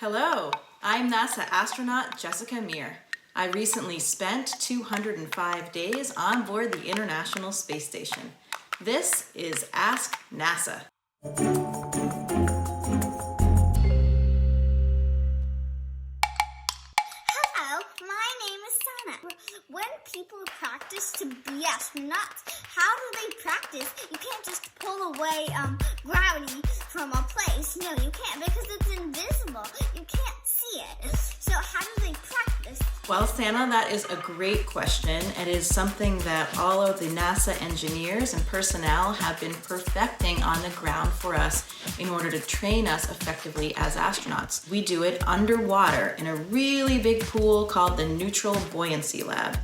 Hello, I'm NASA Astronaut Jessica Meir. I recently spent 205 days on board the International Space Station. This is Ask NASA. Hello, my name is Sana. When people practice to be astronauts, how do they practice? You can't just pull away gravity from a place. No, you can't because it's invisible. You can't see it. So how do they practice? Well, Santa, that is a great question. It is something that all of the NASA engineers and personnel have been perfecting on the ground for us in order to train us effectively as astronauts. We do it underwater in a really big pool called the Neutral Buoyancy Lab.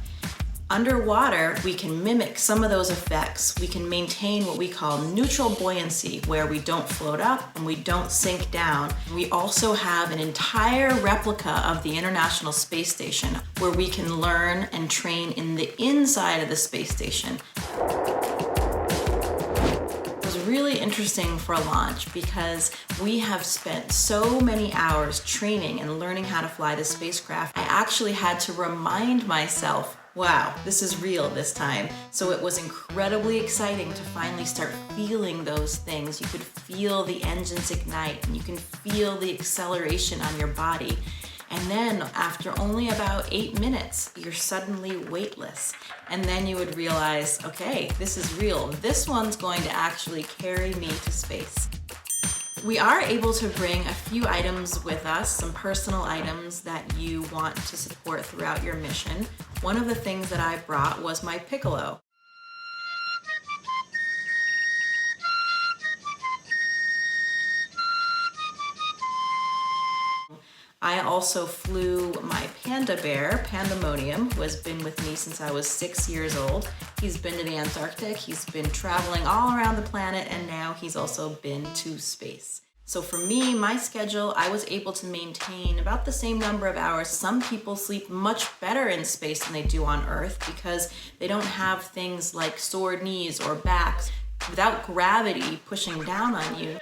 Underwater, we can mimic some of those effects. We can maintain what we call neutral buoyancy, where we don't float up and we don't sink down. We also have an entire replica of the International Space Station where we can learn and train in the inside of the space station. It was really interesting for a launch because we have spent so many hours training and learning how to fly the spacecraft. I actually had to remind myself, wow, this is real this time. So it was incredibly exciting to finally start feeling those things. You could feel the engines ignite and you can feel the acceleration on your body. And then after only about 8 minutes, you're suddenly weightless. And then you would realize, okay, this is real. This one's going to actually carry me to space. We are able to bring a few items with us, some personal items that you want to support throughout your mission. One of the things that I brought was my piccolo. I also flew my panda bear, Pandemonium, who has been with me since I was 6 years old. He's been to the Antarctic, he's been traveling all around the planet, and now he's also been to space. So for me, my schedule, I was able to maintain about the same number of hours. Some people sleep much better in space than they do on Earth because they don't have things like sore knees or backs. Without gravity pushing down on you,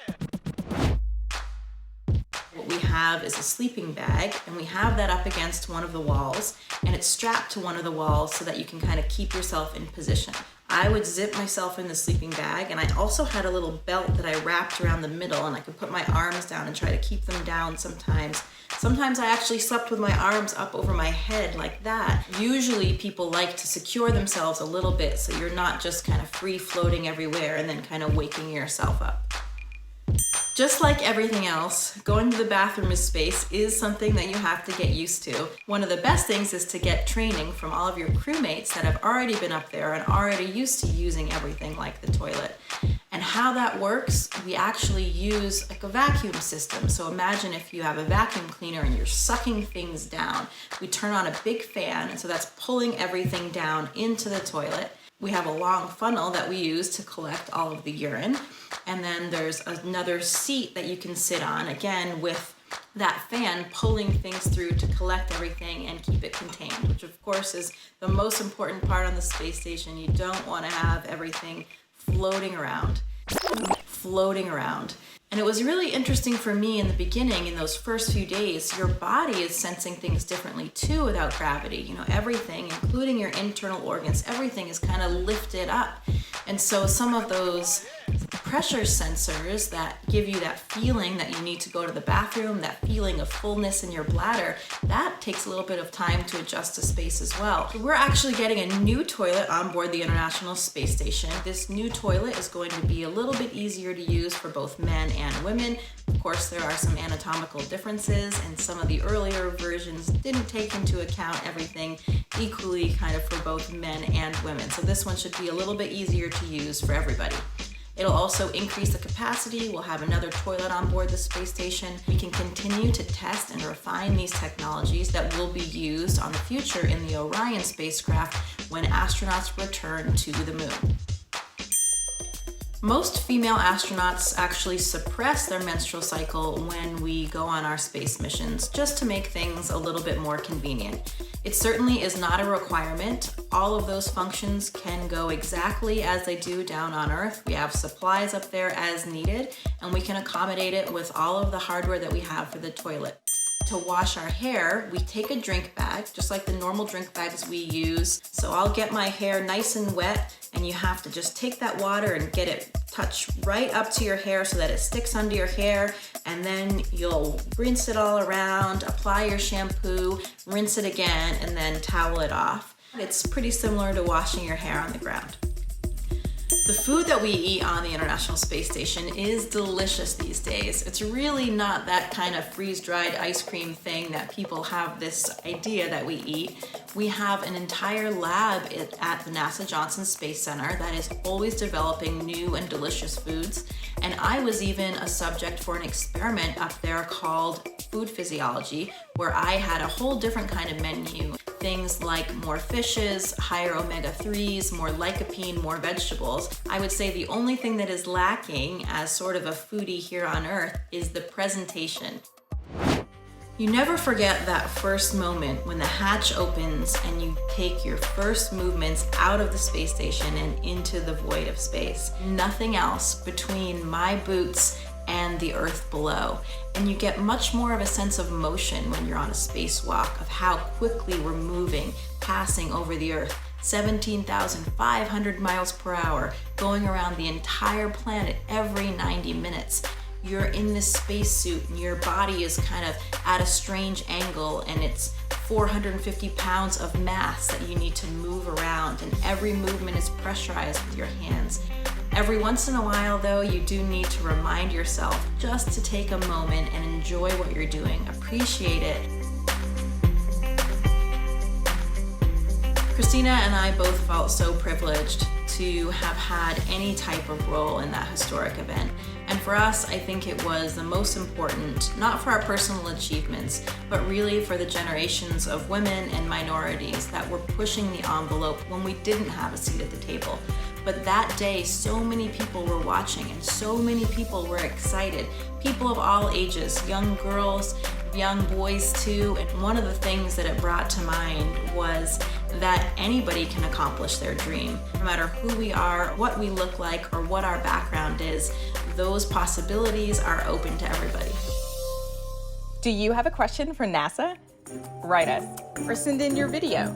what we have is a sleeping bag, and we have that up against one of the walls, and it's strapped to one of the walls so that you can kind of keep yourself in position. I would zip myself in the sleeping bag, and I also had a little belt that I wrapped around the middle, and I could put my arms down and try to keep them down sometimes. Sometimes I actually slept with my arms up over my head like that. Usually people like to secure themselves a little bit so you're not just kind of free floating everywhere and then kind of waking yourself up. Just like everything else, going to the bathroom in space is something that you have to get used to. One of the best things is to get training from all of your crewmates that have already been up there and already used to using everything like the toilet. And how that works, we actually use like a vacuum system. So imagine if you have a vacuum cleaner and you're sucking things down. We turn on a big fan, and so that's pulling everything down into the toilet. We have a long funnel that we use to collect all of the urine. And then there's another seat that you can sit on, again, with that fan pulling things through to collect everything and keep it contained, which of course is the most important part on the space station. You don't want to have everything floating around. And it was really interesting for me in the beginning, in those first few days, your body is sensing things differently too without gravity. You know, everything, including your internal organs, everything is kind of lifted up. And so some of those pressure sensors that give you that feeling that you need to go to the bathroom, that feeling of fullness in your bladder, that takes a little bit of time to adjust to space as well. We're actually getting a new toilet on board the International Space Station. This new toilet is going to be a little bit easier to use for both men and women. Of course, there are some anatomical differences, and some of the earlier versions didn't take into account everything equally kind of for both men and women. So this one should be a little bit easier to use for everybody. It'll also increase the capacity. We'll have another toilet on board the space station. We can continue to test and refine these technologies that will be used on the future in the Orion spacecraft when astronauts return to the moon. Most female astronauts actually suppress their menstrual cycle when we go on our space missions, just to make things a little bit more convenient. It certainly is not a requirement. All of those functions can go exactly as they do down on Earth. We have supplies up there as needed, and we can accommodate it with all of the hardware that we have for the toilet. to wash our hair, we take a drink bag, just like the normal drink bags we use. So I'll get my hair nice and wet, and you have to just take that water and get it touch right up to your hair so that it sticks under your hair, and then you'll rinse it all around, apply your shampoo, rinse it again, and then towel it off. It's pretty similar to washing your hair on the ground. The food that we eat on the International Space Station is delicious these days. It's really not that kind of freeze-dried ice cream thing that people have this idea that we eat. We have an entire lab at the NASA Johnson Space Center that is always developing new and delicious foods. And I was even a subject for an experiment up there called food physiology, where I had a whole different kind of menu. Things like more fishes, higher omega-3s, more lycopene, more vegetables. I would say the only thing that is lacking as sort of a foodie here on Earth is the presentation. You never forget that first moment when the hatch opens and you take your first movements out of the space station and into the void of space. Nothing else between my boots and the Earth below. And you get much more of a sense of motion when you're on a spacewalk, of how quickly we're moving, passing over the Earth. 17,500 miles per hour, going around the entire planet every 90 minutes. You're in this spacesuit and your body is kind of at a strange angle, and it's 450 pounds of mass that you need to move around, and every movement is pressurized with your hands. Every once in a while, though, you do need to remind yourself just to take a moment and enjoy what you're doing. Appreciate it. Christina and I both felt so privileged to have had any type of role in that historic event. And for us, I think it was the most important, not for our personal achievements, but really for the generations of women and minorities that were pushing the envelope when we didn't have a seat at the table. But that day, so many people were watching and so many people were excited. People of all ages, young girls, young boys too. And one of the things that it brought to mind was that anybody can accomplish their dream. No matter who we are, what we look like, or what our background is, those possibilities are open to everybody. Do you have a question for NASA? Write us or send in your video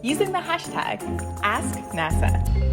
using the hashtag AskNASA.